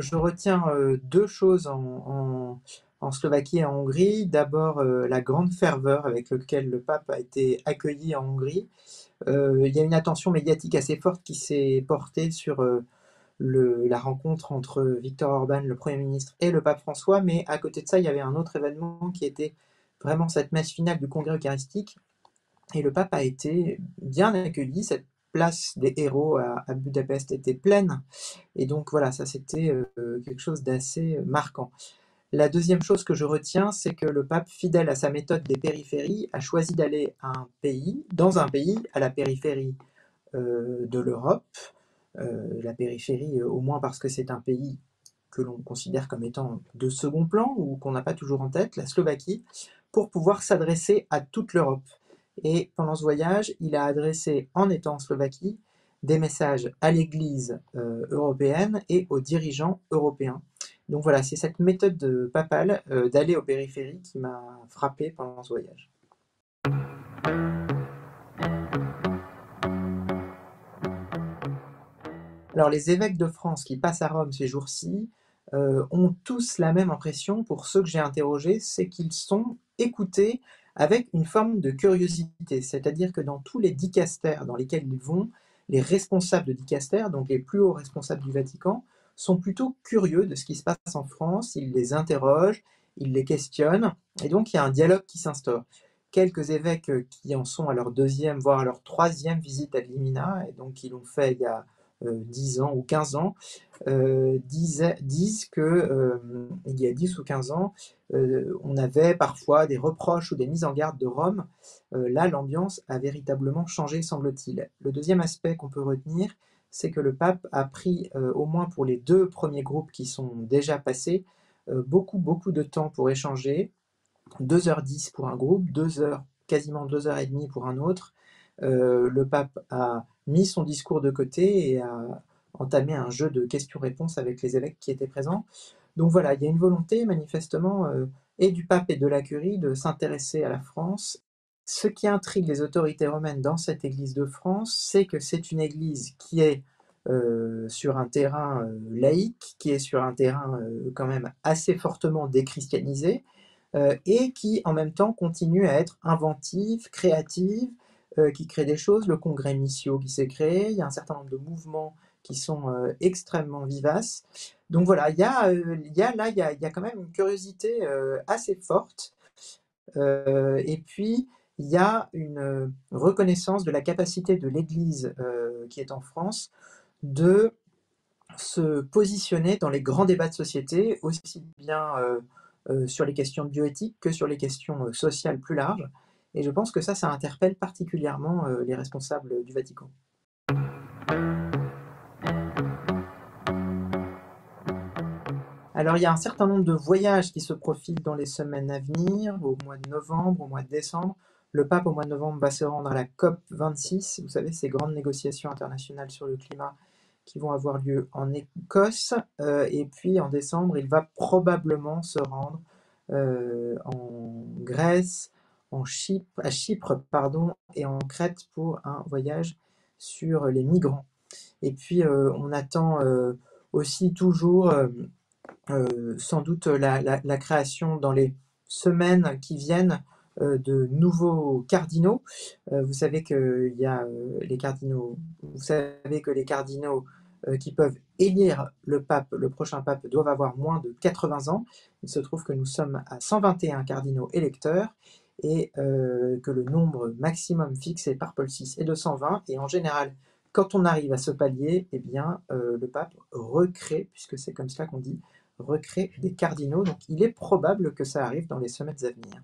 je retiens, 2 choses en Slovaquie et en Hongrie. D'abord, la grande ferveur avec lequel le pape a été accueilli en Hongrie. Il y a une attention médiatique assez forte qui s'est portée sur, la rencontre entre Viktor Orban, le Premier ministre, et le pape François, mais à côté de ça, il y avait un autre événement qui était vraiment cette messe finale du congrès eucharistique, et le pape a été bien accueilli. Cette place des héros à Budapest était pleine, et donc voilà, ça c'était quelque chose d'assez marquant. La deuxième chose que je retiens, c'est que le pape, fidèle à sa méthode des périphéries, a choisi d'aller dans un pays à la périphérie de l'Europe, la périphérie au moins parce que c'est un pays que l'on considère comme étant de second plan ou qu'on n'a pas toujours en tête, la Slovaquie, pour pouvoir s'adresser à toute l'Europe. Et pendant ce voyage, il a adressé, en étant en Slovaquie, des messages à l'Église européenne et aux dirigeants européens. Donc voilà, c'est cette méthode papale d'aller aux périphéries qui m'a frappé pendant ce voyage. Alors les évêques de France qui passent à Rome ces jours-ci ont tous la même impression, pour ceux que j'ai interrogés, c'est qu'ils sont écoutés avec une forme de curiosité. C'est-à-dire que dans tous les dicastères dans lesquels ils vont, les responsables de dicastères, donc les plus hauts responsables du Vatican, sont plutôt curieux de ce qui se passe en France, ils les interrogent, ils les questionnent, et donc il y a un dialogue qui s'instaure. Quelques évêques qui en sont à leur deuxième, voire à leur troisième visite ad limina, et donc qui l'ont fait il y a 10 ans ou 15 ans, disent que il y a 10 ou 15 ans, on avait parfois des reproches ou des mises en garde de Rome. Là, l'ambiance a véritablement changé, semble-t-il. Le deuxième aspect qu'on peut retenir, c'est que le pape a pris, au moins pour les 2 premiers groupes qui sont déjà passés, beaucoup de temps pour échanger. 2h10 pour un groupe, 2 heures, quasiment 2h30 pour un autre. Le pape a mis son discours de côté et a entamé un jeu de questions-réponses avec les évêques qui étaient présents. Donc voilà, il y a une volonté manifestement et du pape et de la curie de s'intéresser à la France. Ce qui intrigue les autorités romaines dans cette Église de France, c'est que c'est une Église qui est sur un terrain laïque, qui est sur un terrain quand même assez fortement déchristianisé, et qui en même temps continue à être inventive, créative, qui crée des choses. Le congrès Missio qui s'est créé, il y a un certain nombre de mouvements qui sont extrêmement vivaces. Donc voilà, il y a quand même une curiosité assez forte. Et puis, il y a une reconnaissance de la capacité de l'Église qui est en France de se positionner dans les grands débats de société, aussi bien sur les questions de bioéthique que sur les questions sociales plus larges. Et je pense que ça interpelle particulièrement les responsables du Vatican. Alors, il y a un certain nombre de voyages qui se profilent dans les semaines à venir, au mois de novembre, au mois de décembre. Le pape, au mois de novembre, va se rendre à la COP26, vous savez, ces grandes négociations internationales sur le climat qui vont avoir lieu en Écosse. Et puis, en décembre, il va probablement se rendre en Grèce, à Chypre, pardon, et en Crète pour un voyage sur les migrants. Et puis, on attend aussi toujours sans doute la création dans les semaines qui viennent de nouveaux cardinaux. Vous savez que les cardinaux, vous savez que les cardinaux qui peuvent élire le pape, le prochain pape, doivent avoir moins de 80 ans. Il se trouve que nous sommes à 121 cardinaux électeurs et que le nombre maximum fixé par Paul VI est de 120. Et en général, quand on arrive à ce palier, eh bien, le pape recrée, puisque c'est comme cela qu'on dit, recrée des cardinaux. Donc il est probable que ça arrive dans les semaines à venir.